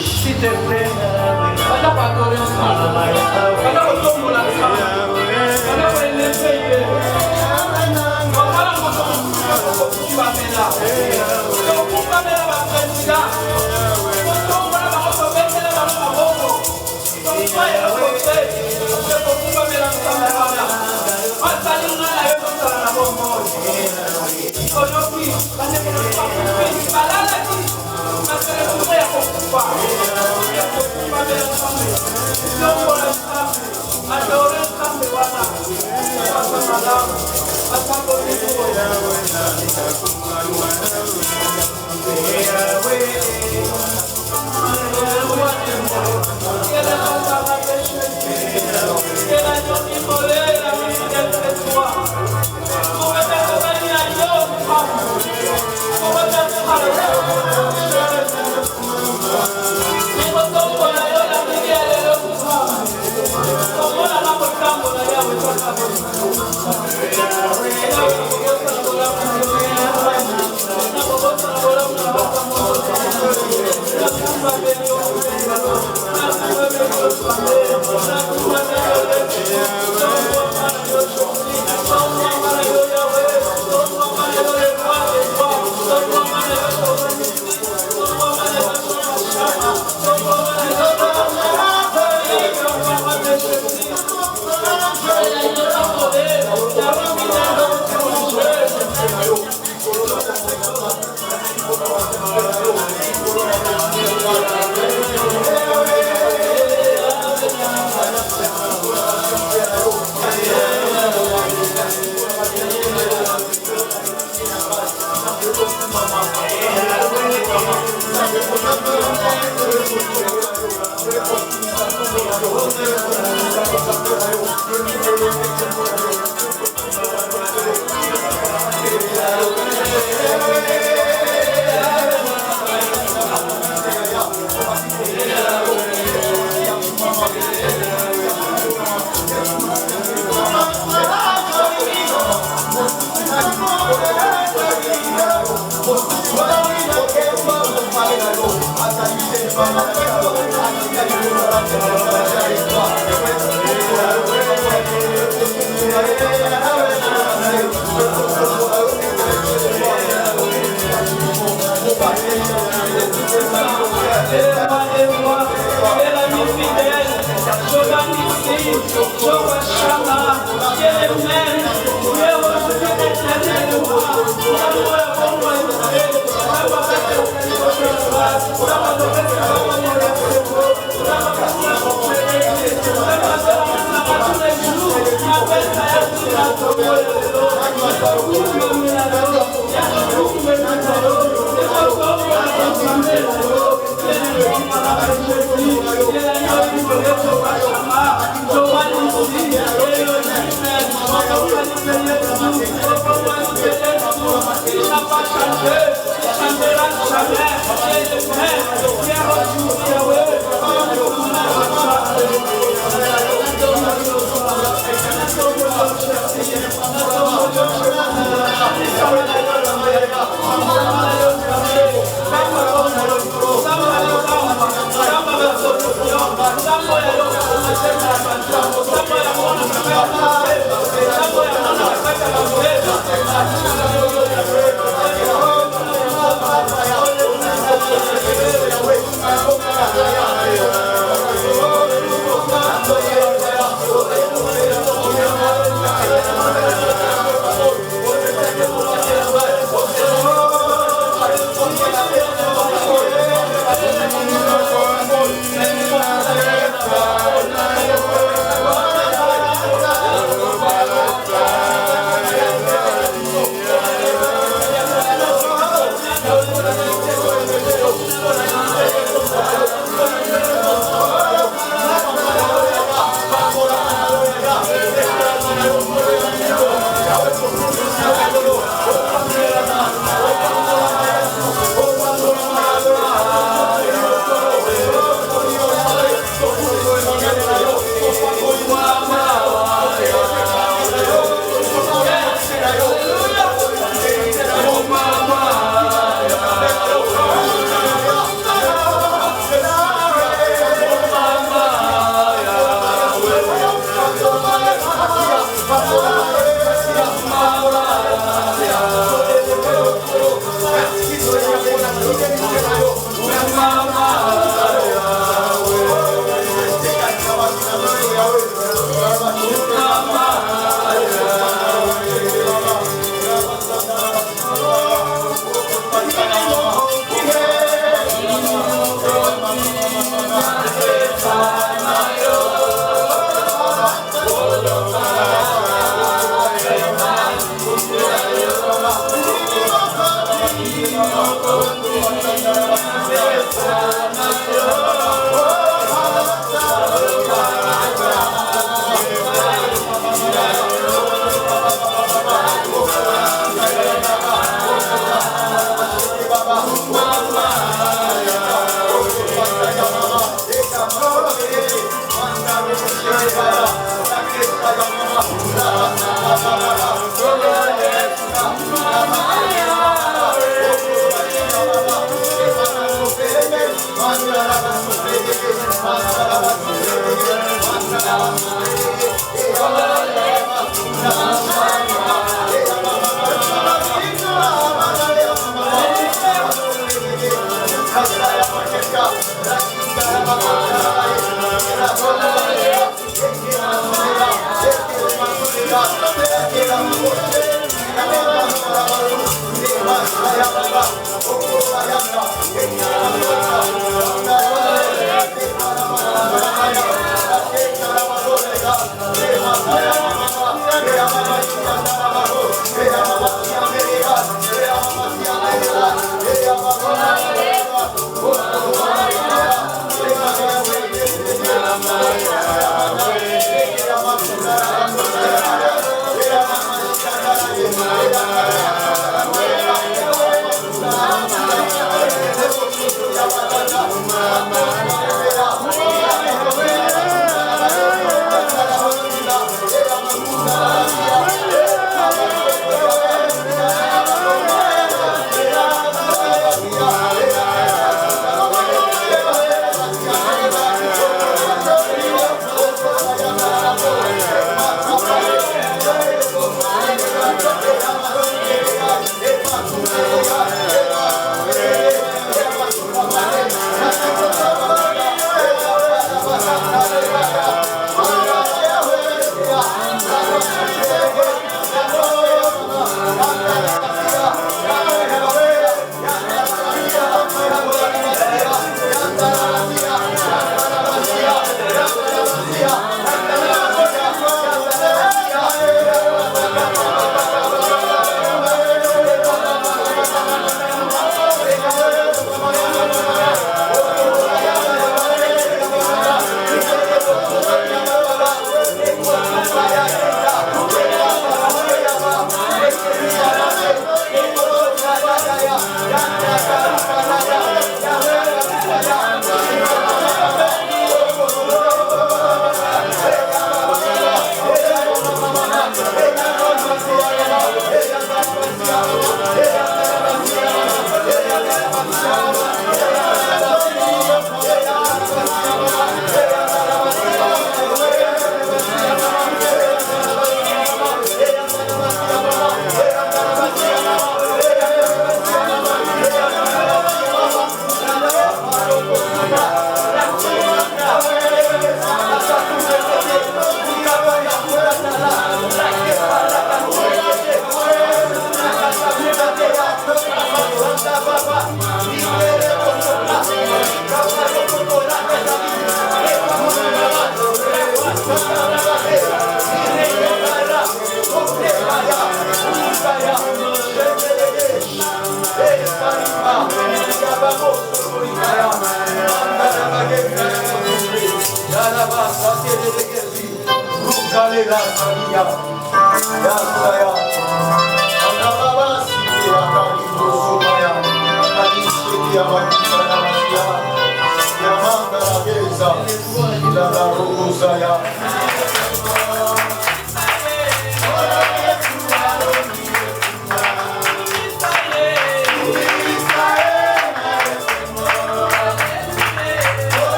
S'il te plaît, pas pardonner Hallelujah.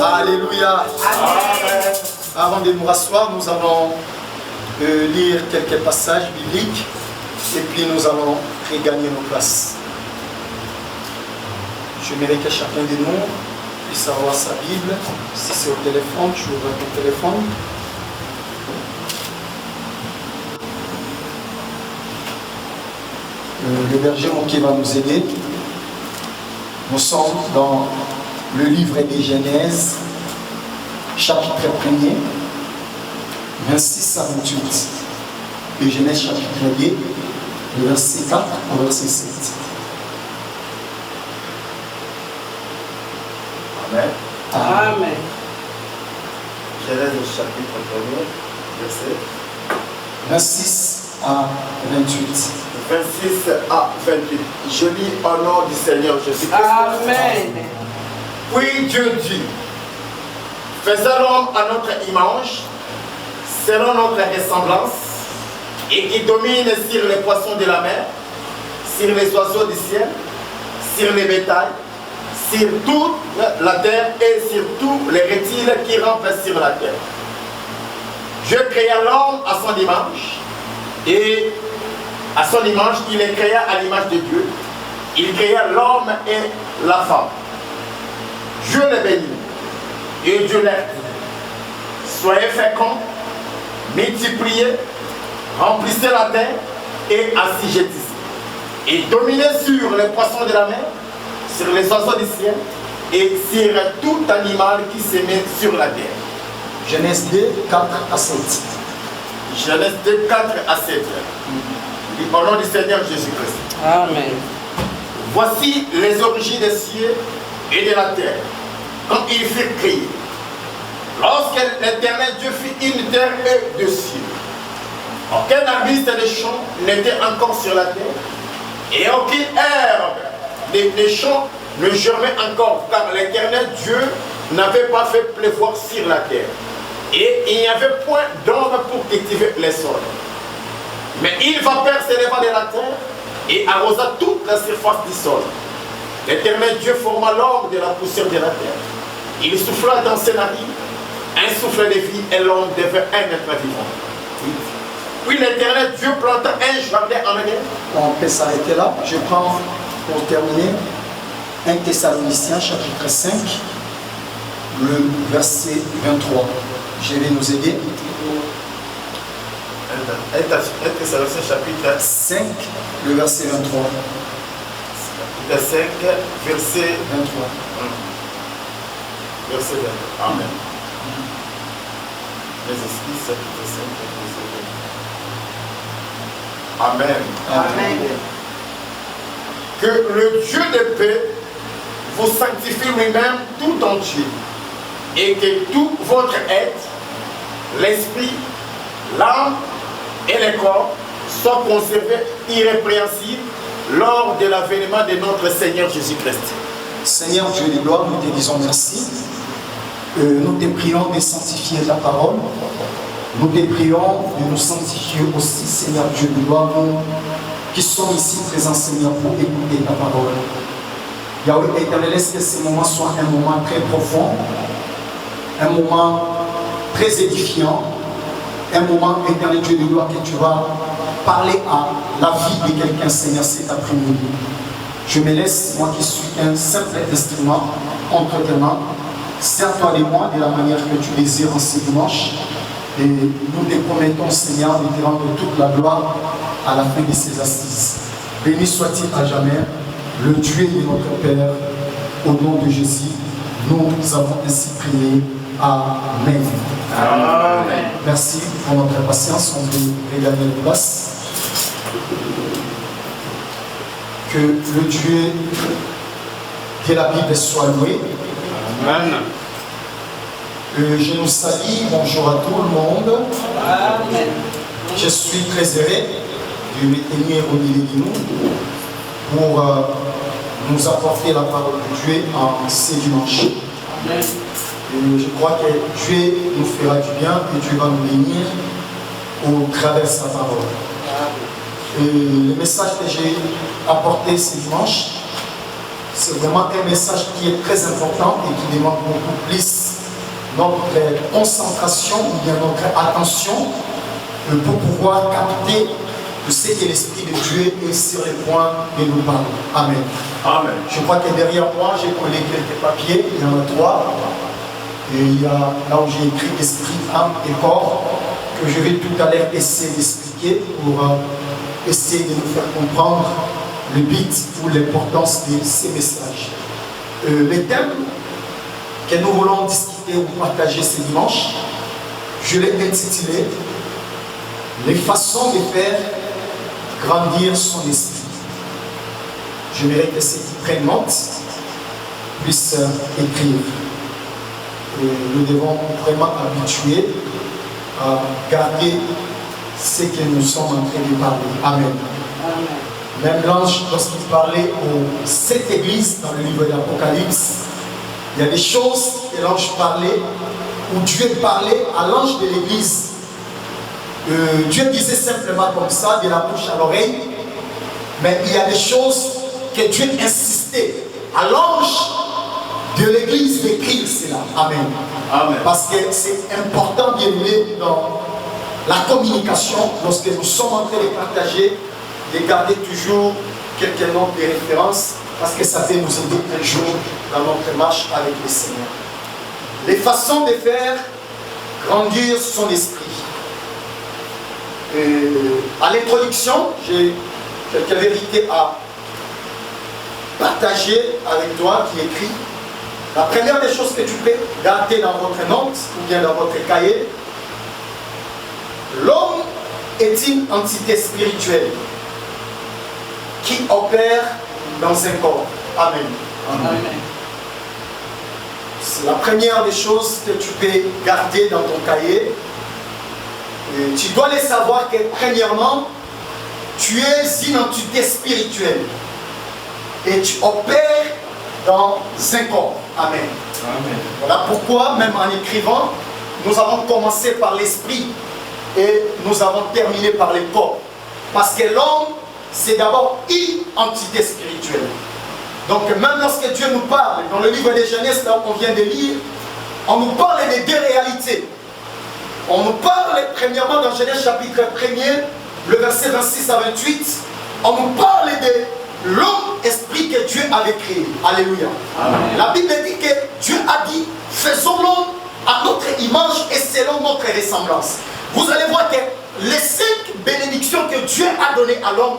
Alléluia. Amen. Avant de nous rasseoir, nous allons lire quelques passages bibliques et puis nous allons regagner nos places. J'aimerais que chacun de nous puisse avoir sa Bible. Si c'est au téléphone, tu ouvres ton téléphone. Le berger qui va nous aider. Nous sommes dans le livre des Genèse, chapitre 1er, 26 à 28. Le Genèse chapitre 1er, le verset 4 au verset 7. Amen. Amen. Genèse chapitre 1er, verset 26 à 28. 26 à 28. Je lis au nom du Seigneur Jésus-Christ. Amen. Puis Dieu dit, faisons l'homme à notre image, selon notre ressemblance, et qui domine sur les poissons de la mer, sur les oiseaux du ciel, sur les bétails, sur toute la terre et sur tous les reptiles qui rampent sur la terre. Dieu créa l'homme à son image, et à son image, il les créa à l'image de Dieu. Il créa l'homme et la femme. Dieu les bénit, et Dieu leur dit, soyez féconds, multipliez, remplissez la terre et assujettissez. Et dominez sur les poissons de la mer, sur les oiseaux du ciel et sur tout animal qui se met sur la terre. Genèse 2, 4 à 7. Genèse 2, 4 à 7. Au nom du Seigneur Jésus-Christ. Amen. Voici les origines des cieux et de la terre, quand ils furent créés. Lorsque l'Éternel Dieu fit une terre et deux cieux, aucun arbuste des champs n'était encore sur la terre, et aucune herbe des champs ne germait encore, car l'Éternel Dieu n'avait pas fait pleuvoir sur la terre. Et il n'y avait point d'homme pour cultiver les sols. Mais il va s'éleva de la terre et arrosa toute la surface du sol. L'Éternel Dieu forma l'homme de la poussière de la terre. Il souffla dans ses narines un souffle de vie et l'homme devint un être vivant. Puis l'Éternel Dieu planta un jardin en Éden. On peut s'arrêter là. Je prends pour terminer 1 Thessaloniciens chapitre 5, le verset 23. Je vais nous aider. 1 Thessaloniciens chapitre 5, le verset 23. Chapitre 5, verset 23. Verset 23. Amen. Les esprits, chapitre 5, verset 23. Amen. Amen. Que le Dieu de paix vous sanctifie lui-même tout entier, et que tout votre être, l'esprit, l'âme et le corps soient conservés irrépréhensibles lors de l'avènement de notre Seigneur Jésus-Christ. Seigneur Dieu de gloire, nous te disons merci. Nous te prions de sanctifier ta parole. Nous te prions de nous sanctifier aussi, Seigneur Dieu de gloire, nous qui sommes ici présents, Seigneur, pour écouter ta parole. Yahweh éternel, laisse que ce moment soit un moment très profond, un moment très édifiant, un moment, éternel Dieu de gloire, que tu vas parler à la vie de quelqu'un, Seigneur, cet après-midi. Je me laisse, moi qui suis un simple instrument, entre tes mains. Sers-toi de moi de la manière que tu désires en ce dimanche. Et nous te promettons, Seigneur, de te rendre toute la gloire à la fin de ces assises. Béni soit-il à jamais, le Dieu de notre Père, au nom de Jésus. Nous avons ainsi prié. Amen. Amen. Merci pour notre patience. On peut regagner la place. Que le Dieu de la Bible soit loué. Amen. Je nous salue, bonjour à tout le monde. Amen. Je suis très heureux de me tenir au milieu de nous pour nous apporter la parole de Dieu en ce dimanche. Amen. Je crois que Dieu nous fera du bien et Dieu va nous bénir au travers de sa parole. Le message que j'ai apporté ce dimanche, c'est vraiment un message qui est très important et qui demande beaucoup plus notre concentration ou bien notre attention pour pouvoir capter ce que l'Esprit de Dieu est sur le point de nous parler. Amen. Amen. Je crois que derrière moi, j'ai collé quelques papiers, il y en a 3. Et il y a là où j'ai écrit esprit, âme et corps, que je vais tout à l'heure essayer d'expliquer pour essayer de nous faire comprendre le but ou l'importance de ces messages. Le thème que nous voulons discuter ou partager ce dimanche, je l'ai intitulé « Les façons de faire grandir son esprit ». J'aimerais que ceux qui prennent note puissent écrire. Et nous devons vraiment habituer à garder ce que nous sommes en train de parler. Amen. Même l'ange, lorsqu'il parlait aux 7 églises dans le livre de l'Apocalypse, il y a des choses que l'ange parlait, où Dieu parlait à l'ange de l'église. Dieu disait simplement comme ça, de la bouche à l'oreille, mais il y a des choses que Dieu insistait à l'ange de l'église d'écrire cela. Amen. Amen. Parce que c'est important, bien aimé, dans la communication, lorsque nous sommes en train de partager, de garder toujours quelques noms de référence, parce que ça peut nous aider un jour dans notre marche avec le Seigneur. Les façons de faire grandir son esprit. À l'introduction, j'ai quelques vérités à partager avec toi qui écrit. La première des choses que tu peux garder dans votre note ou bien dans votre cahier, l'homme est une entité spirituelle qui opère dans un corps. Amen. Amen. C'est la première des choses que tu peux garder dans ton cahier. Et tu dois les savoir que premièrement, tu es une entité spirituelle et tu opères dans un corps. Amen. Amen. Voilà pourquoi, même en écrivant, nous avons commencé par l'esprit et nous avons terminé par le corps. Parce que l'homme, c'est d'abord une entité spirituelle. Donc même lorsque Dieu nous parle, dans le livre de Genèse, là qu'on vient de lire, on nous parle des deux réalités. On nous parle, premièrement, dans Genèse chapitre 1er, le verset 26 à 28, on nous parle de l'homme esprit que Dieu avait créé. Alléluia. Amen. La Bible dit que Dieu a dit, faisons l'homme à notre image et selon notre ressemblance. Vous allez voir que les 5 bénédictions que Dieu a données à l'homme,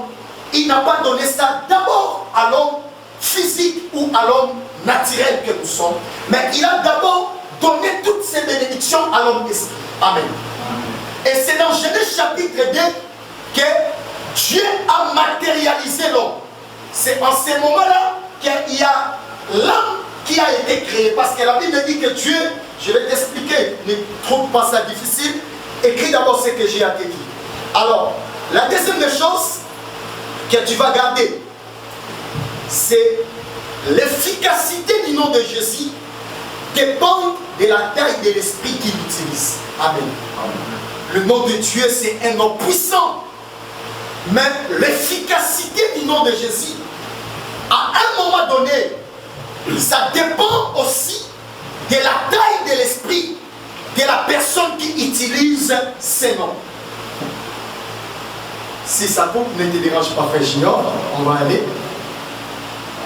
il n'a pas donné ça d'abord à l'homme physique ou à l'homme naturel que nous sommes, mais il a d'abord donné toutes ces bénédictions à l'homme esprit. Amen. Et c'est dans Genèse chapitre 2 que Dieu a matérialisé l'homme. C'est en ce moment-là qu'il y a l'homme qui a été créé. Parce que la Bible dit que Dieu, je vais t'expliquer, ne trouve pas ça difficile, écris d'abord ce que j'ai à te dire. Alors, la deuxième des choses que tu vas garder, c'est l'efficacité du nom de Jésus dépend de la taille de l'esprit qu'il utilise. Amen. Le nom de Dieu, c'est un nom puissant. Mais l'efficacité du nom de Jésus, à un moment donné, ça dépend aussi de la taille de l'esprit de la personne qui utilise ces noms. Si ça coupe, ne te dérange pas, frère Junior, on va aller.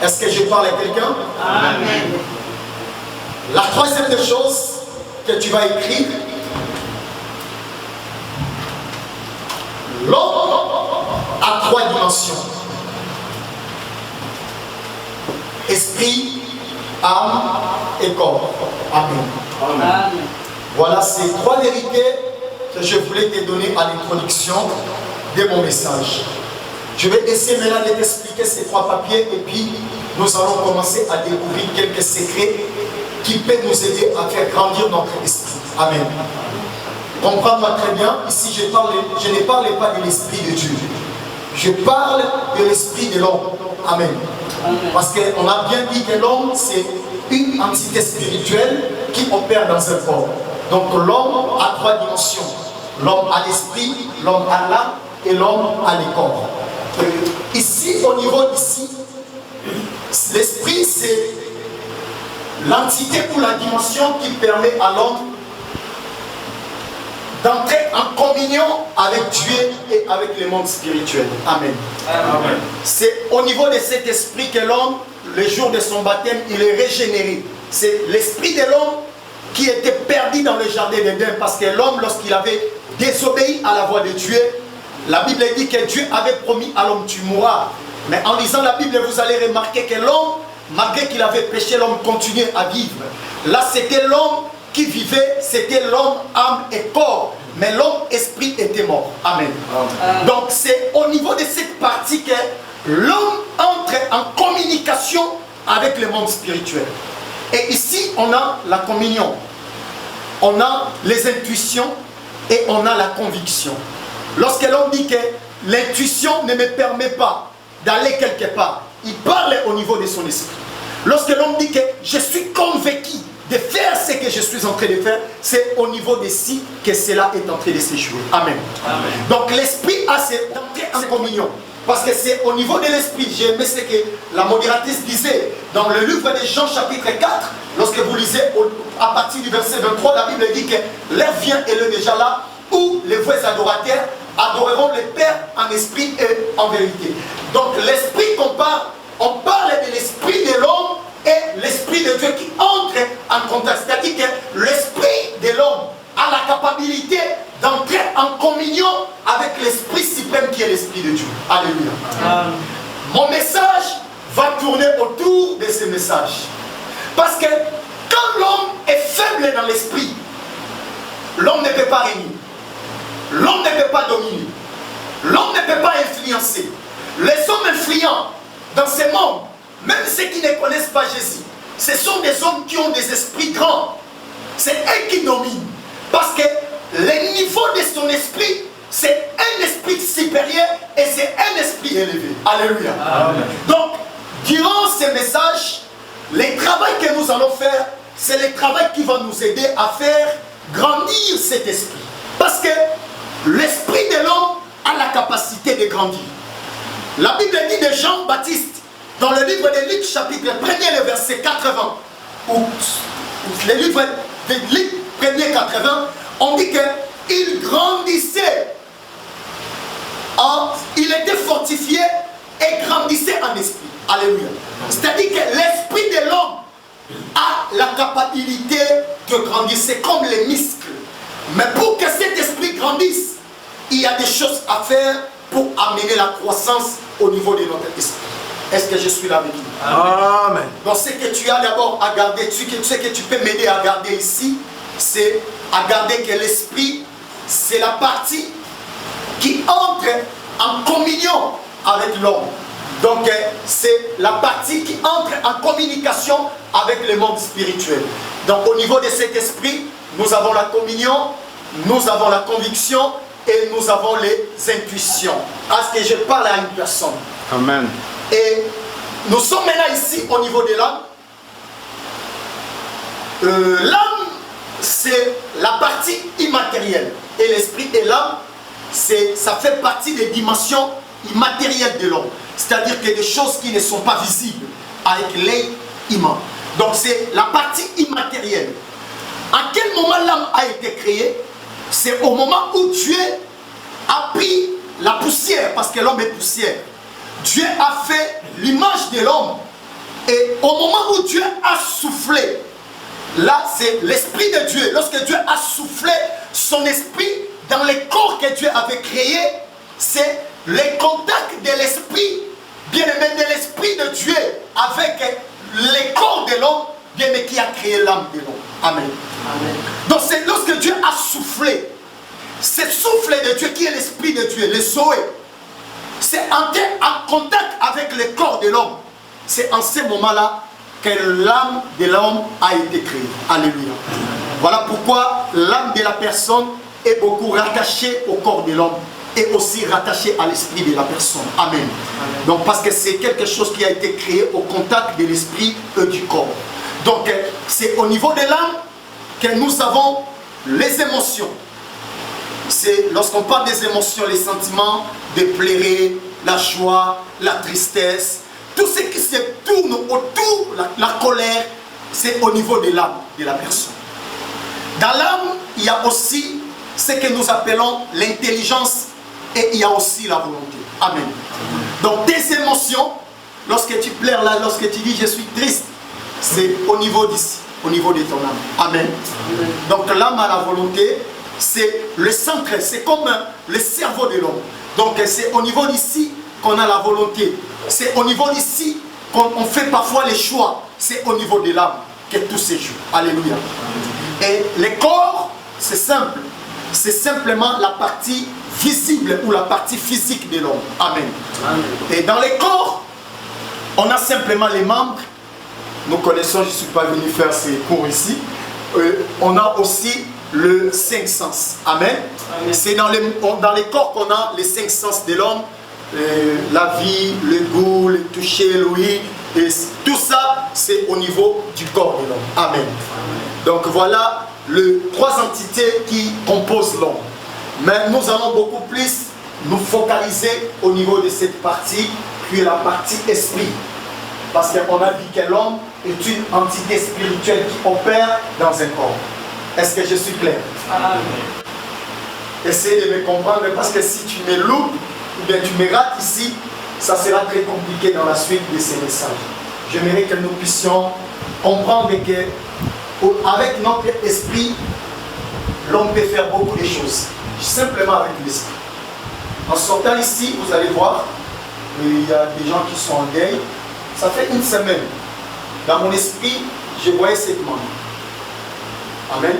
Est-ce que je parle à quelqu'un? Amen. La troisième des choses que tu vas écrire, l'homme a 3 dimensions. Esprit, âme et corps. Amen. Amen. Voilà ces 3 vérités que je voulais te donner à l'introduction de mon message. Je vais essayer maintenant de t'expliquer ces 3 papiers et puis nous allons commencer à découvrir quelques secrets qui peuvent nous aider à faire grandir notre esprit. Amen. Comprends-moi très bien, ici je ne parle pas de l'esprit de Dieu. Je parle de l'esprit de l'homme. Amen. Parce qu'on a bien dit que l'homme, c'est une entité spirituelle qui opère dans un corps. Donc l'homme a 3 dimensions. L'homme a l'esprit, l'homme a l'âme et l'homme a le corps. Ici, au niveau d'ici, l'esprit, c'est l'entité ou la dimension qui permet à l'homme d'entrer en communion avec Dieu et avec le monde spirituel. Amen. Amen. C'est au niveau de cet esprit que l'homme, le jour de son baptême, il est régénéré. C'est l'esprit de l'homme qui était perdu dans le jardin d'Éden parce que l'homme, lorsqu'il avait désobéi à la voix de Dieu, la Bible dit que Dieu avait promis à l'homme, tu mourras. Mais en lisant la Bible, vous allez remarquer que l'homme, malgré qu'il avait péché, l'homme continuait à vivre. Là, c'était l'homme qui vivait, c'était l'homme, âme et corps. Mais l'homme, esprit était mort. Amen. Amen. Donc, c'est au niveau de cette partie que l'homme entre en communication avec le monde spirituel. Et ici, on a la communion. on a les intuitions et on a la conviction. Lorsque l'homme dit que l'intuition ne me permet pas d'aller quelque part, il parle au niveau de son esprit. Lorsque l'homme dit que je suis convaincu de faire ce que je suis en train de faire, c'est au niveau de si que cela est en train de se jouer. Amen. Amen. Donc l'esprit a d'entrer en communion. Parce que c'est au niveau de l'esprit. J'ai aimé ce que la modératrice disait dans le livre de Jean chapitre 4. Lorsque vous lisez à partir du verset 23, la Bible dit que l'heure vient et l'heure déjà là où les vrais adorateurs adoreront le Père en esprit et en vérité. Donc l'esprit qu'on parle, on parle de l'esprit de l'homme et l'esprit de Dieu qui entre en contact. C'est-à-dire que l'esprit de l'homme a la capacité d'entrer en communion avec l'esprit suprême qui est l'esprit de Dieu. Alléluia. Amen. Mon message va tourner autour de ce message. Parce que quand l'homme est faible dans l'esprit, l'homme ne peut pas régner. L'homme ne peut pas dominer. L'homme ne peut pas influencer. Les hommes influents dans ce monde, même ceux qui ne connaissent pas Jésus, ce sont des hommes qui ont des esprits grands. C'est eux qui dominent. Parce que le niveau de son esprit, c'est un esprit supérieur et c'est un esprit élevé. Alléluia. Amen. Donc, durant ce message, le travail que nous allons faire, c'est le travail qui va nous aider à faire grandir cet esprit. Parce que l'esprit de l'homme a la capacité de grandir. La Bible dit de Jean-Baptiste, dans le livre de Luc, chapitre 1er, le verset 80, ou le livre de Luc 1er 80, on dit qu'il grandissait, il était fortifié et grandissait en esprit. Alléluia. C'est-à-dire que l'esprit de l'homme a la capacité de grandir. C'est comme les muscles. Mais pour que cet esprit grandisse, il y a des choses à faire pour amener la croissance au niveau de notre esprit. Est-ce que je suis là avec vous? Amen. Donc ce que tu as d'abord à garder, ce que tu peux m'aider à garder ici, c'est à garder que l'esprit, c'est la partie qui entre en communion avec l'homme. Donc c'est la partie qui entre en communication avec le monde spirituel. Donc au niveau de cet esprit, nous avons la communion, nous avons la conviction et nous avons les intuitions. Est-ce que je parle à une personne? Amen. Et nous sommes maintenant ici au niveau de l'âme. L'âme, c'est la partie immatérielle. Et l'esprit et l'âme, ça fait partie des dimensions immatérielles de l'homme. C'est-à-dire que des choses qui ne sont pas visibles avec l'œil humain. Donc c'est la partie immatérielle. À quel moment l'âme a été créée? C'est au moment où Dieu a pris la poussière, parce que l'homme est poussière. Dieu a fait l'image de l'homme. Et au moment où Dieu a soufflé, là c'est l'esprit de Dieu. Lorsque Dieu a soufflé son esprit dans les corps que Dieu avait créés, c'est le contact de l'esprit, bien aimé, de l'esprit de Dieu avec les corps de l'homme, bien aimé, qui a créé l'âme de l'homme. Amen. Amen. Donc c'est lorsque Dieu a soufflé, ce souffle de Dieu qui est l'esprit de Dieu, le Zoé, c'est entrer en contact avec le corps de l'homme. C'est en ce moment-là que l'âme de l'homme a été créée. Alléluia. Voilà pourquoi l'âme de la personne est beaucoup rattachée au corps de l'homme et aussi rattachée à l'esprit de la personne. Amen. Amen. Donc parce que c'est quelque chose qui a été créé au contact de l'esprit et du corps. Donc c'est au niveau de l'âme que nous avons les émotions. C'est lorsqu'on parle des émotions, les sentiments de plaisir, la joie, la tristesse, tout ce qui se tourne autour, la colère, c'est au niveau de l'âme de la personne. Dans l'âme, il y a aussi ce que nous appelons l'intelligence et il y a aussi la volonté. Amen. Donc tes émotions, lorsque tu pleures là, lorsque tu dis je suis triste, c'est au niveau d'ici, au niveau de ton âme. Amen. Amen. Donc l'âme a la volonté, c'est le centre, c'est comme le cerveau de l'homme. Donc c'est au niveau d'ici qu'on a la volonté. C'est au niveau d'ici qu'on fait parfois les choix. C'est au niveau de l'âme que tout se joue. Alléluia. Et le corps, c'est simple. C'est simplement la partie visible ou la partie physique de l'homme. Amen. Amen. Et dans le corps, on a simplement les membres. Nous connaissons, je ne suis pas venu faire ces cours ici. on a aussi le 5 sens. Amen. C'est dans les corps qu'on a les 5 sens de l'homme. La vie, le goût, le toucher, l'ouïe. Et tout ça, c'est au niveau du corps de l'homme. Amen. Donc voilà les 3 entités qui composent l'homme. Mais nous allons beaucoup plus nous focaliser au niveau de cette partie, qui est la partie esprit. Parce qu'on a dit que l'homme est une entité spirituelle qui opère dans un corps. Est-ce que je suis clair? Amen. Essayez de me comprendre, parce que si tu me loupes, ou bien tu me rates ici, ça sera très compliqué dans la suite de ces messages. J'aimerais que nous puissions comprendre que avec notre esprit, l'homme peut faire beaucoup de choses, simplement avec l'esprit. En sortant ici, vous allez voir, il y a des gens qui sont en deuil. Ça fait une semaine. Dans mon esprit, je voyais cette main. Amen.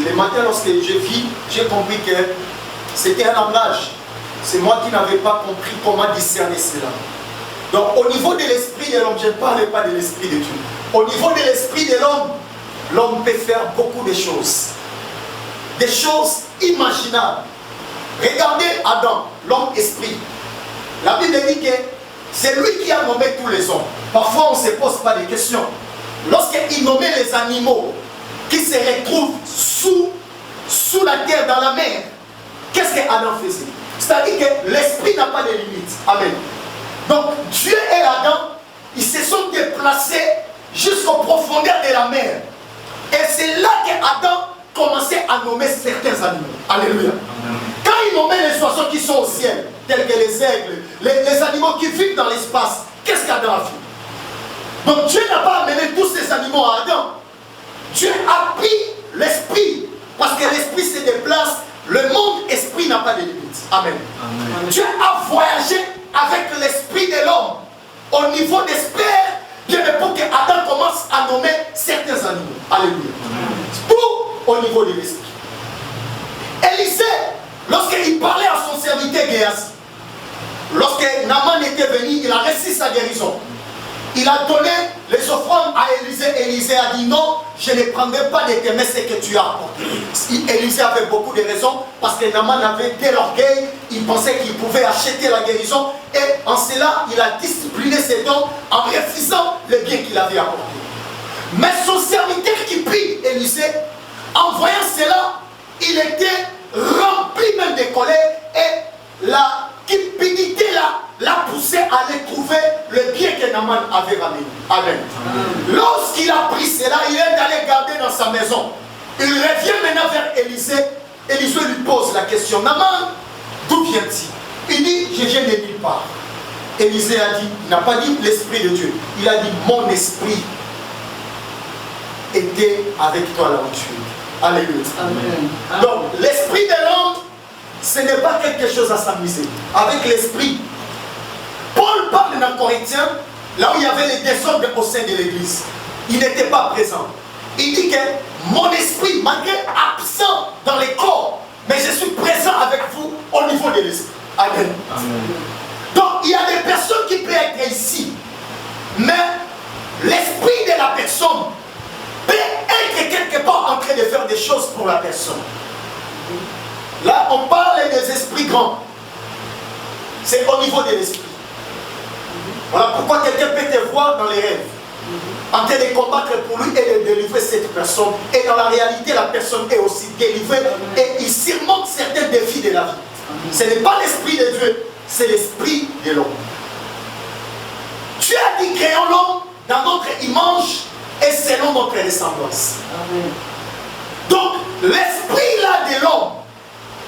Le matin, lorsque je vis, j'ai compris que c'était un langage. C'est moi qui n'avais pas compris comment discerner cela. Donc, au niveau de l'esprit de l'homme, je ne parle pas de l'esprit de Dieu. Au niveau de l'esprit de l'homme, l'homme peut faire beaucoup de choses. Des choses imaginables. Regardez Adam, l'homme esprit. La Bible dit que c'est lui qui a nommé tous les hommes. Parfois, on ne se pose pas de questions. Lorsqu'il nommait les animaux qui se retrouvent sous la terre, dans la mer, qu'est-ce qu'Adam faisait? C'est-à-dire que l'esprit n'a pas de limites. Amen. Donc, Dieu et Adam, ils se sont déplacés jusqu'aux profondeurs de la mer. Et c'est là qu'Adam commençait à nommer certains animaux. Alléluia. Quand il nommait les oiseaux qui sont au ciel, tels que les aigles, les animaux qui vivent dans l'espace, qu'est-ce qu'Adam a fait? Donc Dieu n'a pas amené tous ces animaux à Adam. Dieu a pris l'esprit, parce que l'esprit se déplace, le monde esprit n'a pas de limites. Amen. Amen. Dieu a voyagé avec l'esprit de l'homme au niveau des sphères, bien pour que Adam commence à nommer certains animaux. Alléluia. Tout au niveau de l'esprit. Élisée, lorsqu'il parlait à son serviteur Géasi, lorsque Naaman était venu, il a reçu sa guérison. Il a donné les offrandes à Élisée. Élisée a dit non, je ne prendrai pas de tes mains ce que tu as apporté. Élisée avait beaucoup de raisons, parce que Naaman avait de l'orgueil, il pensait qu'il pouvait acheter la guérison, et en cela, il a discipliné cet homme en refusant le bien qu'il avait apporté. Mais son serviteur qui prie Élisée, en voyant cela, il était rempli même de colère, et la cupidité l'a poussé à aller trouver le bien que Naaman avait ramené. Amen. Lorsqu'il a pris cela, il est allé garder dans sa maison. Il revient maintenant vers Élisée. Élisée lui pose la question: Naaman, d'où vient-il? Il dit: je viens de nulle part. Élisée a dit, il n'a pas dit l'esprit de Dieu, il a dit: mon esprit était avec toi là où tu es. Alléluia. Amen. Donc l'esprit de l'homme, ce n'est pas quelque chose à s'amuser. Avec l'esprit, Paul parle dans Corinthiens, là où il y avait les désordres au sein de l'église. Il n'était pas présent. Il dit que mon esprit, malgré absent dans les corps, mais je suis présent avec vous au niveau de l'esprit. Amen. Amen. Donc il y a des personnes qui peuvent être ici, mais l'esprit de la personne peut être quelque part en train de faire des choses pour la personne. Là, on parle des esprits grands. C'est au niveau de l'esprit. Voilà pourquoi quelqu'un peut te voir dans les rêves, en train de combattre pour lui et de délivrer cette personne. Et dans la réalité, la personne est aussi délivrée et il surmonte certains défis de la vie. Ce n'est pas l'esprit de Dieu, c'est l'esprit de l'homme. Dieu a dit: créons l'homme dans notre image et selon notre ressemblance. Amen. Donc, l'esprit là de l'homme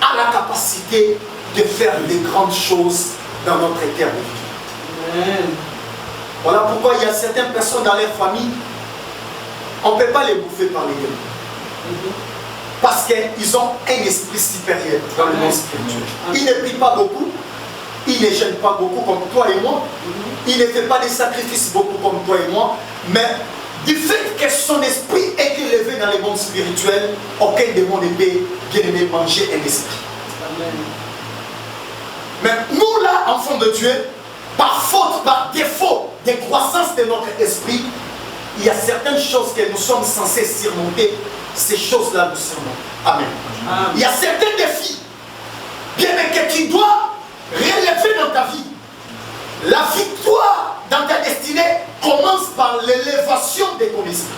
a la capacité de faire de grandes choses dans notre terre de vie. Amen. Voilà pourquoi il y a certaines personnes dans leur famille, on ne peut pas les bouffer par les gueules. Parce qu'ils ont un esprit supérieur dans le monde spirituel. Ils ne prient pas beaucoup, ils ne gênent pas beaucoup comme toi et moi, ils ne font pas des sacrifices beaucoup comme toi et moi, mais du fait que son esprit est élevé dans le monde spirituel, aucun démon ne peut bien manger un esprit. Amen. Mais nous là, enfants de Dieu, par faute, par défaut de croissance de notre esprit, il y a certaines choses que nous sommes censés surmonter ces choses-là nous servent. Amen. Il y a certains défis, bien que tu dois relever dans ta vie. La victoire dans ta destinée commence par l'élévation de ton esprit.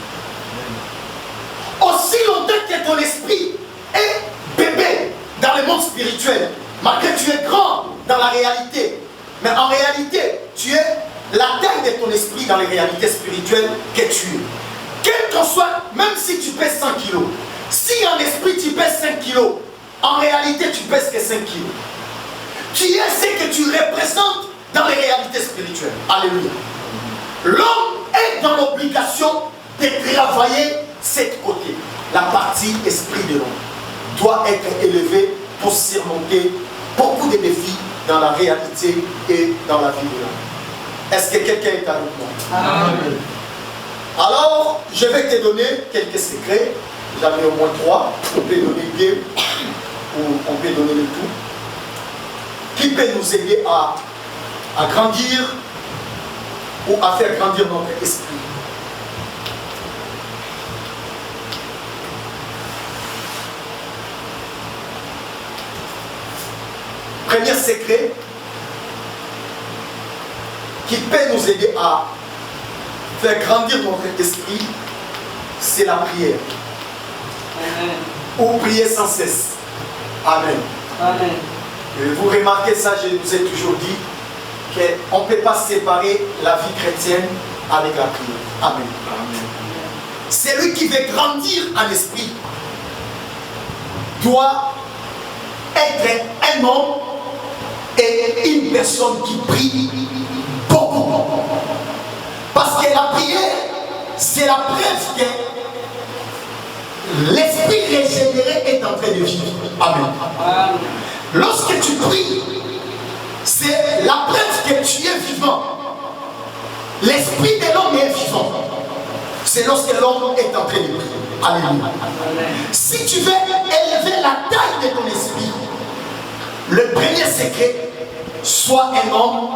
Aussi longtemps que ton esprit est bébé dans le monde spirituel, malgré que tu es grand dans la réalité, mais en réalité, tu es la taille de ton esprit dans les réalités spirituelles que tu es. Quel qu'en soit, même si tu pèses 100 kilos, si en esprit tu pèses 5 kilos, en réalité tu pèses que 5 kilos. Tu es ce que tu représentes dans les réalités spirituelles. Alléluia. L'homme est dans l'obligation de travailler cette côté. La partie esprit de l'homme doit être élevée pour surmonter beaucoup de défis dans la réalité et dans la vie de l'homme. Est-ce que quelqu'un est avec moi? Amen. Alors, je vais te donner quelques secrets. J'en ai au moins 3. On peut donner 2 ou on peut donner le tout. Qui peut nous aider à grandir ou à faire grandir notre esprit. Premier secret qui peut nous aider à faire grandir notre esprit, c'est la prière. Amen. Ou prier sans cesse. Amen. Amen. Et vous remarquez ça, je vous ai toujours dit qu'on ne peut pas séparer la vie chrétienne avec la prière. Amen. Amen. Celui qui veut grandir en esprit doit être un homme et une personne qui prie beaucoup. Parce que la prière, c'est la preuve que l'esprit régénéré est en train de vivre. Amen. Amen. Lorsque tu pries, c'est la preuve que tu es vivant. L'esprit de l'homme est vivant. C'est lorsque l'homme est en train de prier. Alléluia. Si tu veux élever la taille de ton esprit, le premier secret, sois un homme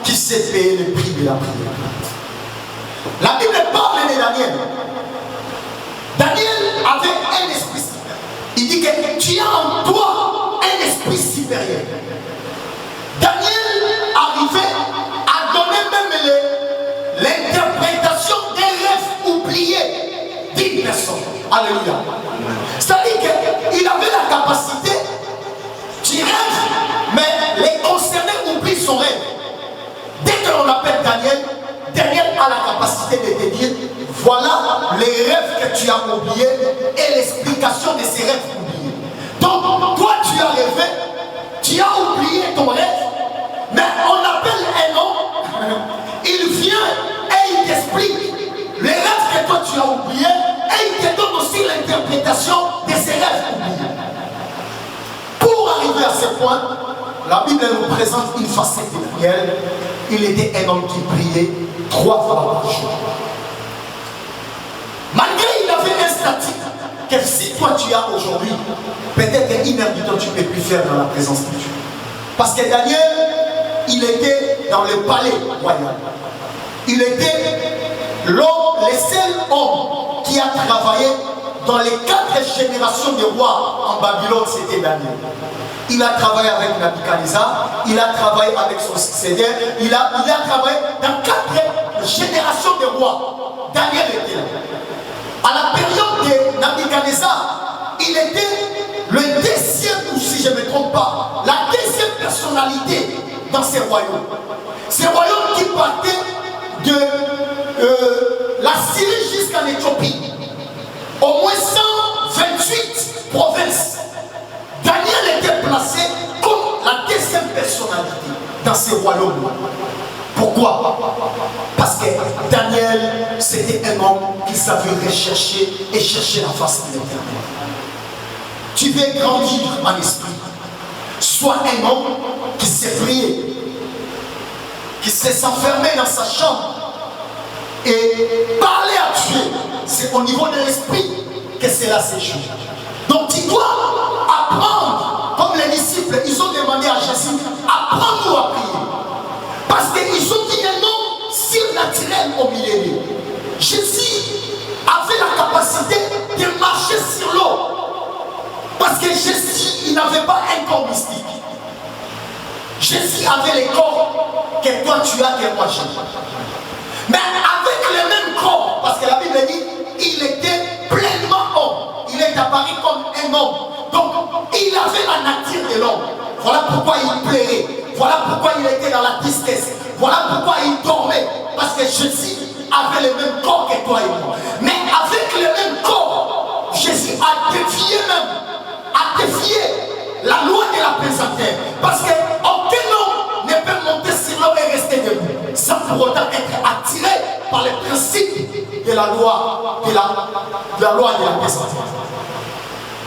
qui sait payer le prix de la prière. La Bible parle de Daniel. Daniel avait un esprit supérieur. Il dit que tu as en toi un esprit supérieur. Daniel arrivait à donner même l'interprétation des rêves oubliés d'une personne. Alléluia. C'est-à-dire qu'il avait la capacité, tu rêves, mais les concernés oublient son rêve. Dès que l'on appelle Daniel, Daniel a la capacité de te dire, voilà les rêves que tu as oubliés et l'explication de ces rêves oubliés. Donc, toi tu as rêvé, tu as oublié ton rêve, mais on appelle un homme, il vient et il t'explique les rêves que toi tu as oubliés et il te donne aussi l'interprétation de ces rêves oubliés. Pour arriver à ce point, la Bible nous présente une facette de prière. Il était un homme qui priait 3 fois par jour. Malgré il avait un statut que si toi tu as aujourd'hui, peut-être une heure du temps tu ne peux plus faire dans la présence de Dieu. Parce que Daniel, il était dans le palais royal. Il était l'homme, le seul homme qui a travaillé dans les 4 générations de rois en Babylone, c'était Daniel. Il a travaillé avec Nabuchodonosor, il a travaillé avec son successeur, il a travaillé dans 4 générations de rois. Daniel était là. À la période de Nabuchodonosor, il était le 2e, ou si je ne me trompe pas, la 2e personnalité dans ces royaumes. Ces royaumes qui partaient de la Syrie jusqu'en Éthiopie. Au moins 128 provinces. Daniel était placé comme la 2e personnalité dans ces royaumes. Pourquoi? Parce que Daniel, c'était un homme qui savait rechercher et chercher la face de l'Éternel. Tu veux grandir en esprit. Sois un homme qui sait prier, qui sait s'enfermer dans sa chambre et parler à Dieu. C'est au niveau de l'esprit que cela s'échoue. Donc tu dois apprendre, comme les disciples, ils ont demandé à Jésus, apprends-nous à prier. Parce qu'ils ont dit un nom surnaturel au milieu d'eux. Jésus avait la capacité de marcher sur l'eau. Parce que Jésus, il n'avait pas un corps mystique. Jésus avait les corps que toi tu as et moi j'ai. Mais avec le même corps, parce que la Bible dit, il était pleinement homme. Il est apparu comme un homme. Donc, il avait la nature de l'homme. Voilà pourquoi il pleurait. Voilà pourquoi il était dans la tristesse. Voilà pourquoi il dormait. Parce que Jésus avait le même corps que toi et moi. Mais avec le même corps, Jésus a défié la loi de la pesanteur. Parce qu'aucun homme ne peut monter sur l'eau et rester debout sans pour autant être attiré par les principes de la loi de la pesanteur.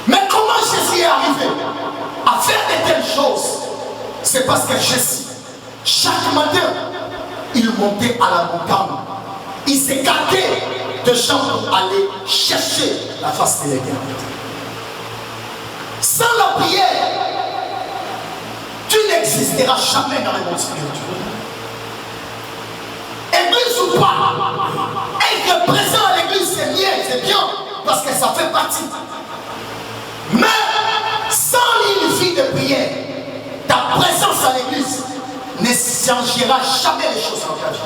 Mais comment Jésus est arrivé à faire de telles choses? C'est parce que Jésus, chaque matin, il montait à la montagne. Il s'écartait de gens pour aller chercher la face de l'éternité. Sans la prière, tu n'existeras jamais dans le monde spirituel. Église ou pas, être présent à l'église, c'est bien, parce que ça fait partie. Mais sans une vie de prière, ta présence à l'église ne changera jamais les choses en ta vie.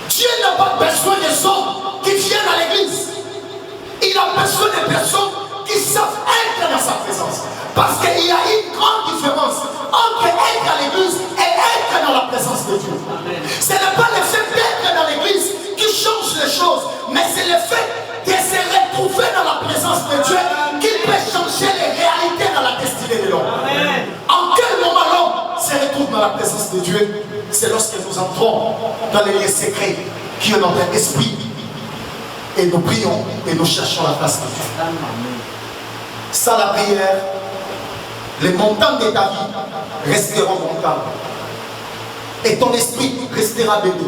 Dieu n'a pas besoin des hommes qui viennent à l'église. Il a besoin des personnes qui savent être dans sa présence. Parce qu'il y a une grande différence entre être à l'église et être dans la présence de Dieu. Ce n'est pas le fait d'être dans l'église qui change les choses, mais c'est le fait de se retrouver dans la présence de Dieu qui peut changer les réalités dans la destinée de l'homme. En quel moment l'homme se retrouve dans la présence de Dieu? C'est lorsque nous entrons dans les lieux secrets qui est notre esprit et nous prions et nous cherchons la face de Dieu. Sans la prière, les montagnes de ta vie resteront montagnes et ton esprit restera bébé.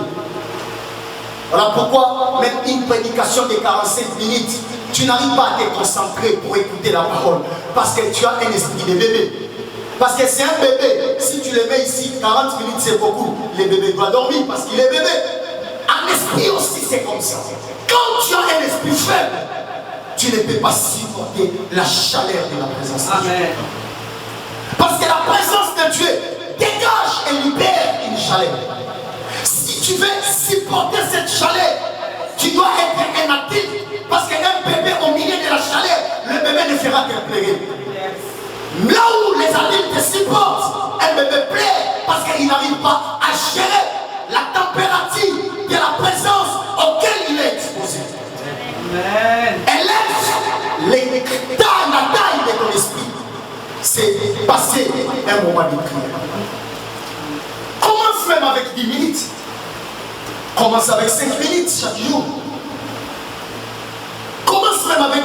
Voilà pourquoi même une prédication de 45 minutes, tu n'arrives pas à te concentrer pour écouter la parole parce que tu as un esprit de bébé. Parce que c'est un bébé, si tu le mets ici, 40 minutes c'est beaucoup, le bébé doit dormir parce qu'il est bébé. Un esprit aussi c'est comme ça. Quand tu as un esprit faible, tu ne peux pas supporter la chaleur de la présence de Dieu. Parce que la présence de Dieu dégage et libère une chaleur. Si tu veux supporter cette chaleur, tu dois être un adulte. Parce qu'un bébé au milieu de la chaleur, le bébé ne fera que pleurer. Là où les adultes supportent, un bébé pleure parce qu'il n'arrive pas à gérer la température de la présence auquel il est exposé. Élève la taille de ton esprit. C'est passer un moment de prière. Commence même avec 10 minutes. Commence avec 5 minutes chaque jour. Commence même avec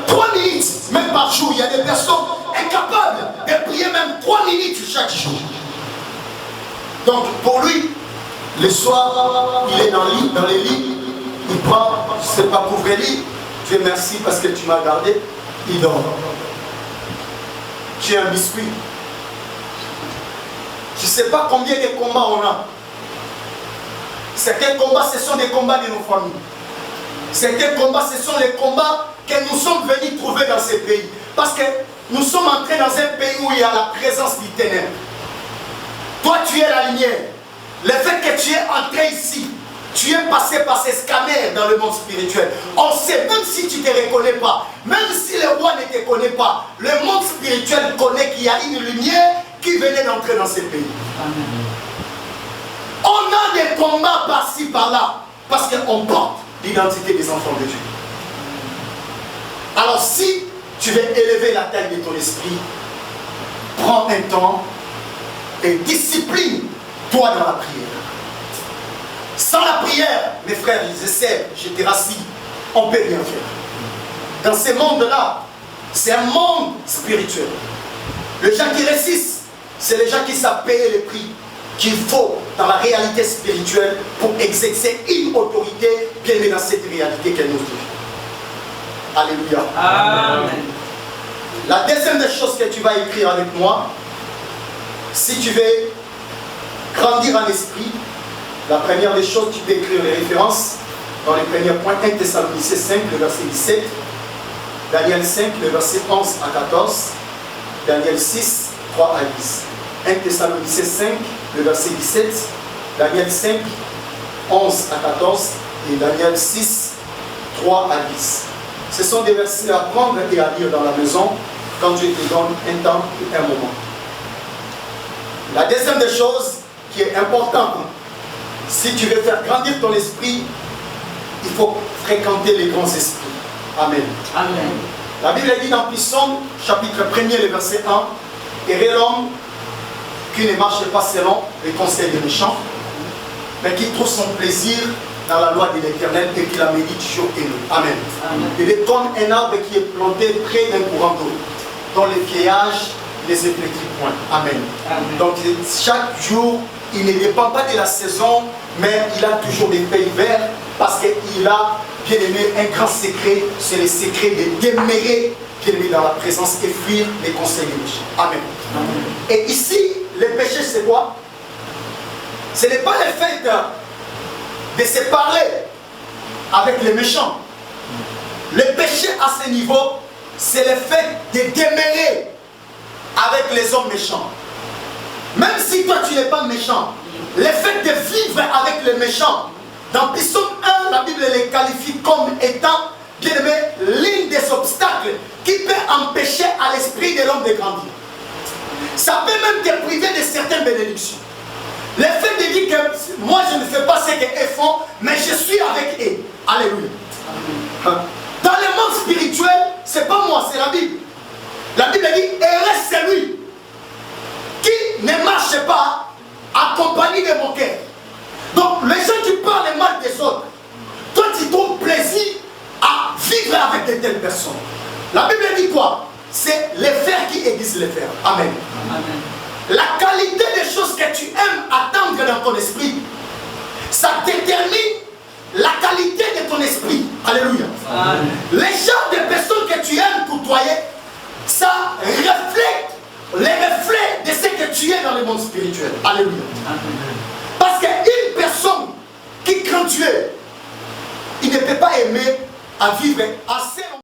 3 minutes, même par jour. Il y a des personnes incapables de prier même 3 minutes chaque jour. Donc pour lui, le soir, il est dans les lits, il prend, je ne sais pas, couvre-lit. Dieu merci parce que tu m'as gardé, il dort. Tu es un biscuit. Je ne sais pas combien de combats on a. Certains combats, ce sont des combats de nos familles. Certains combats, ce sont les combats que nous sommes venus trouver dans ces pays. Parce que nous sommes entrés dans un pays où il y a la présence du ténèbre. Toi, tu es la lumière. Le fait que tu es entré ici, tu es passé par ces scanners dans le monde spirituel. On sait, même si tu ne te reconnais pas, même si le roi ne te connaît pas, le monde spirituel connaît qu'il y a une lumière qui venait d'entrer dans ces pays. Amen. On a des combats par-ci, par-là, parce qu'on porte l'identité des enfants de Dieu. Alors si tu veux élever la taille de ton esprit, prends un temps et discipline-toi dans la prière. Sans la prière, mes frères, les sœurs, je te rassure, on ne peut rien faire. Dans ce monde-là, c'est un monde spirituel. Les gens qui réussissent, c'est les gens qui savent payer le prix qu'il faut dans la réalité spirituelle pour exercer une autorité bien dans cette réalité qu'elle nous dit. Alléluia. Amen. La deuxième des choses que tu vas écrire avec moi, si tu veux grandir en esprit, la première des choses, tu peux écrire les références. dans les premiers points, 1 Thessaloniciens 5, le verset 17, Daniel 5, le verset 11 à 14, Daniel 6, 3 à 10. 1 Thessaloniciens 5, le verset 17, Daniel 5, 11 à 14 et Daniel 6, 3 à 10. Ce sont des versets à prendre et à lire dans la maison quand Dieu te donne un temps et un moment. La deuxième des choses qui est importante, si tu veux faire grandir ton esprit, il faut fréquenter les grands esprits. Amen. Amen. La Bible dit dans Psaume, chapitre 1er, le verset 1, « Heureux l'homme qui ne marche pas selon les conseils des méchants, mais qui trouve son plaisir dans la loi de l'Éternel et qui la médite jour et nuit. » Amen. Amen. Il est comme un arbre qui est planté près d'un courant d'eau, dont les feuillages ne se flétrit point. Amen. Amen. Donc chaque jour, il ne dépend pas de la saison, mais il a toujours des feuilles vertes parce qu'il a, bien aimé, un grand secret, c'est le secret de demeurer, bien aimé, dans la présence et fuir les conseils des méchants. Amen. Amen. Et ici, le péché, c'est quoi? Ce n'est pas le fait de se parler avec les méchants. Le péché à ce niveau, c'est le fait de demeurer avec les hommes méchants. Même si toi tu n'es pas méchant, le fait de vivre avec les méchants, dans Psaume 1, la Bible les qualifie comme étant, bien aimé, l'une des obstacles qui peut empêcher à l'esprit de l'homme de grandir. Ça peut même te priver de certaines bénédictions. Le fait de dire que moi je ne fais pas ce qu'eux font, mais je suis avec eux. Alléluia. Dans le monde spirituel, c'est pas moi, c'est la Bible. La Bible dit, heureux celui qui ne marche pas accompagné de mon cœur. Donc les gens qui parlent mal des autres, toi tu trouves plaisir à vivre avec de telles personnes. La Bible dit quoi? C'est les fers qui aiguisent les fers. Amen. Amen. La qualité des choses que tu aimes attendre dans ton esprit, ça détermine la qualité de ton esprit. Alléluia. Amen. Les genres de personnes que tu aimes côtoyer, ça reflète les reflets de ce que tu es dans le monde spirituel. Alléluia. Amen. Parce qu'une personne qui craint Dieu, il ne peut pas aimer à vivre assez longtemps.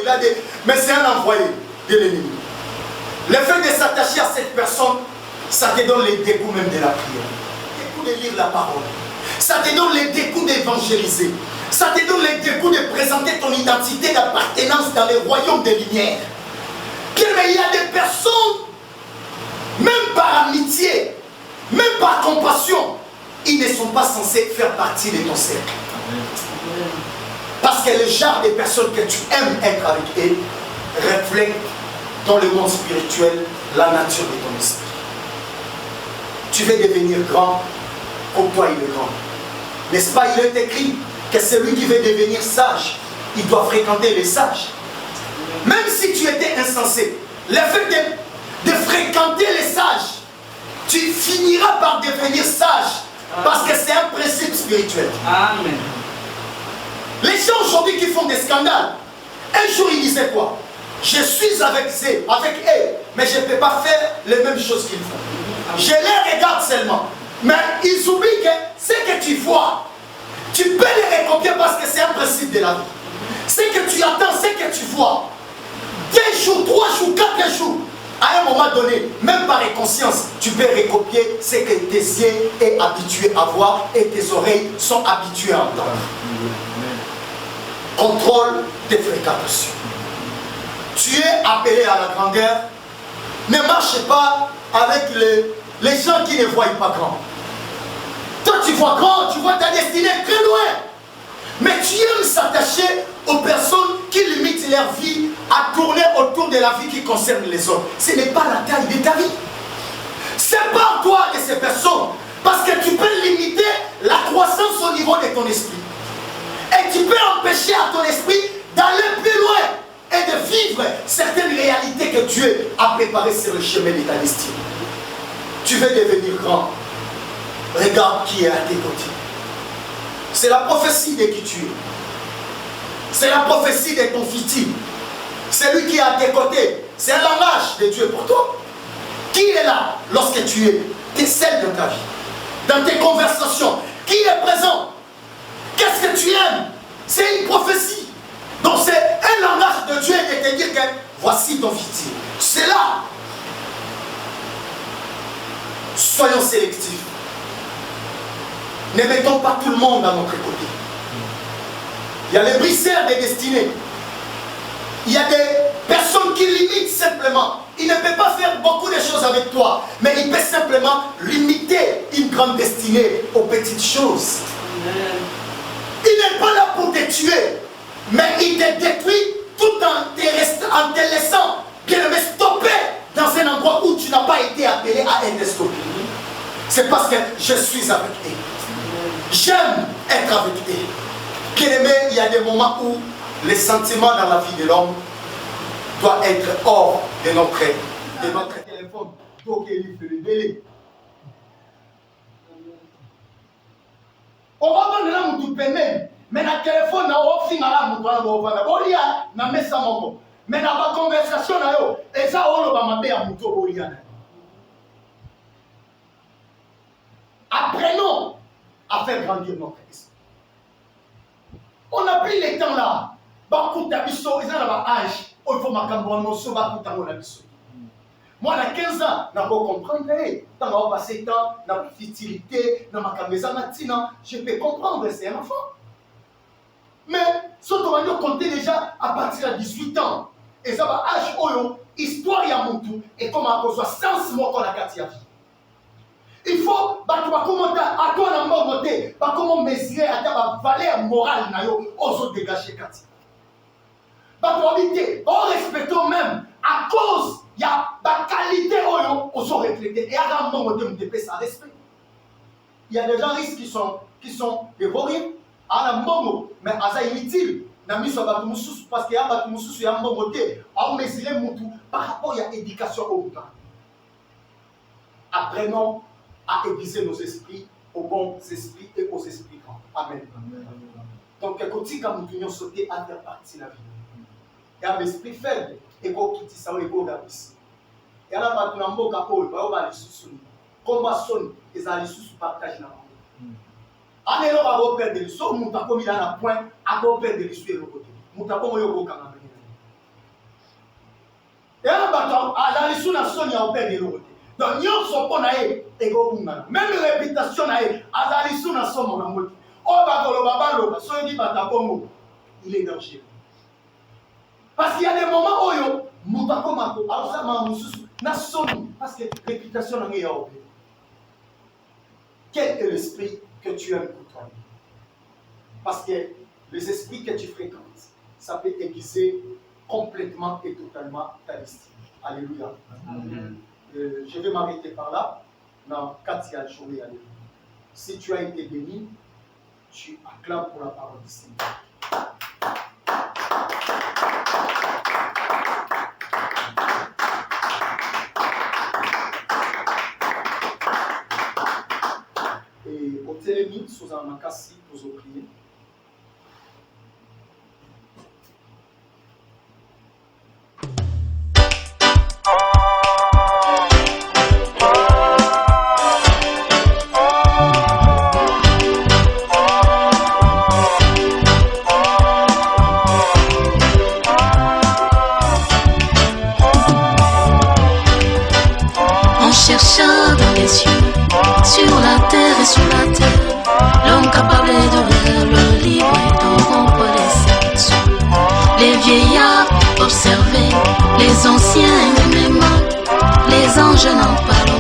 Il a dit, mais c'est un envoyé de l'ennemi. Le fait de s'attacher à cette personne, ça te donne les dégoûts même de la prière, les dégoûts de lire la parole, ça te donne les dégoûts d'évangéliser, ça te donne les dégoûts de présenter ton identité d'appartenance dans les royaumes des lumières. Mais il y a des personnes, même par amitié, même par compassion, ils ne sont pas censés faire partie de ton cercle. Parce que le genre de personnes que tu aimes être avec eux reflète dans le monde spirituel la nature de ton esprit. Tu veux devenir grand, côtoie le grand. N'est-ce pas, il est écrit que celui qui veut devenir sage, il doit fréquenter les sages. Même si tu étais insensé, le fait de fréquenter les sages, tu finiras par devenir sage. Parce que c'est un principe spirituel. Amen. Les gens aujourd'hui qui font des scandales, un jour ils disaient quoi? Je suis avec eux, mais je ne peux pas faire les mêmes choses qu'ils font. Je les regarde seulement. Mais ils oublient que ce que tu vois, tu peux les récompter parce que c'est un principe de la vie. Ce que tu attends, ce que tu vois, 2 jours, 3 jours, 4 jours, à un moment donné, même par inconscience, tu peux recopier ce que tes yeux sont habitués à voir et tes oreilles sont habituées à entendre. Contrôle tes fréquentations. Tu es appelé à la grandeur. Ne marche pas avec les gens qui ne voient pas grand. Toi tu vois grand, tu vois ta destinée très loin. Mais tu aimes s'attacher aux personnes qui limitent leur vie à tourner autour de la vie qui concerne les autres. Ce n'est pas la taille de ta vie. Sépare-toi de ces personnes parce que tu peux limiter la croissance au niveau de ton esprit. Et tu peux empêcher à ton esprit d'aller plus loin et de vivre certaines réalités que Dieu a préparées sur le chemin de ta destinée. Tu veux devenir grand. Regarde qui est à tes côtés. C'est la prophétie de qui tu es. C'est la prophétie de ton futur. C'est lui qui est à tes côtés. C'est un langage de Dieu pour toi. Qui est là lorsque tu es celle de ta vie? Dans tes conversations, qui est présent? Qu'est-ce que tu aimes? C'est une prophétie. Donc c'est un langage de Dieu de te dire que voici ton futur. C'est là. Soyons sélectifs. Ne mettons pas tout le monde à notre côté. Il y a les briseurs des destinées. Il y a des personnes qui limitent simplement. Il ne peut pas faire beaucoup de choses avec toi, mais il peut simplement limiter une grande destinée aux petites choses. Il n'est pas là pour te tuer, mais il te détruit tout en te laissant bien me stopper dans un endroit où tu n'as pas été appelé à être stoppé. C'est parce que je suis avec eux. J'aime être avec eux. Bien-aimé, il y a des moments où les sentiments dans la vie de l'homme doivent être hors de notre téléphone. Donc, il fait le délai. On va prendre là mon paiement, mais le téléphone n'a pas fini là mon on na mesa moko. Mais dans la conversation là yo, et ça on va m'appeler à mon tour apprenons à faire grandir notre esprit. On a pris les temps là. Bakuta biso, ils ont un âge. Il faut m'accompagner sur Bakuta mon biso. Moi, à 15 ans, je ne peux pas comprendre. Dans ma passé temps, dans ma fertilité, dans ma maison matinée, je peux comprendre, c'est un enfant. Mais, ce que je compter déjà à partir de 18 ans. Et ça va âge oyo, histoire ya montou, et comme à cause de sens moi qu'on a gâté. Il faut, comment à toi dans mon côté, comment mesurer à ta valeur morale na yo, aux autres dégager Kati. En respectant même, à cause il y a la qualité aux autres reflétés. Et à un moment donné, ça respect. Il y a des gens qui sont des vauriens, à un moment, mais à ça inutile. Parce qu'il y a un moment côté, à mesurer mon tout par rapport à l'éducation au monde. Apprenons à aiguiser nos esprits aux bons esprits et aux esprits grands. Amen. Donc, quand nous avons sauté à faire partie de la vie. Il y a un esprit faible, et qui dit ça, et qui dit et là, nous avons un combat sonne, et ça les sous partage dans le monde. Allez, on va perdre les sous, nous avons mis dans un point, à perdre les sous et le côté. Nous avons mis au Canada. Et là, dans les sous, nous avons perdu le côté. Donc, nous avons fait et même réputation, nous avons fait il est dangereux. Parce qu'il y a des moments où nous parce que réputation est en quel est l'esprit que tu aimes côtoyer? Parce que les esprits que tu fréquentes, ça peut aiguiser complètement et totalement ta destinée. Alléluia. Je vais m'arrêter par là. Dans Katia Choué, alléluia. Si tu as été béni, Tu acclames pour la parole du Seigneur. Et au télémine, sous un makassi, pour vous prier. Chercha dans les cieux, sur la terre et sur la terre, l'homme capable d'ouvrir le livre et de rompre les scellés. Les vieillards observaient, les anciens aimaient, les anges n'en parlent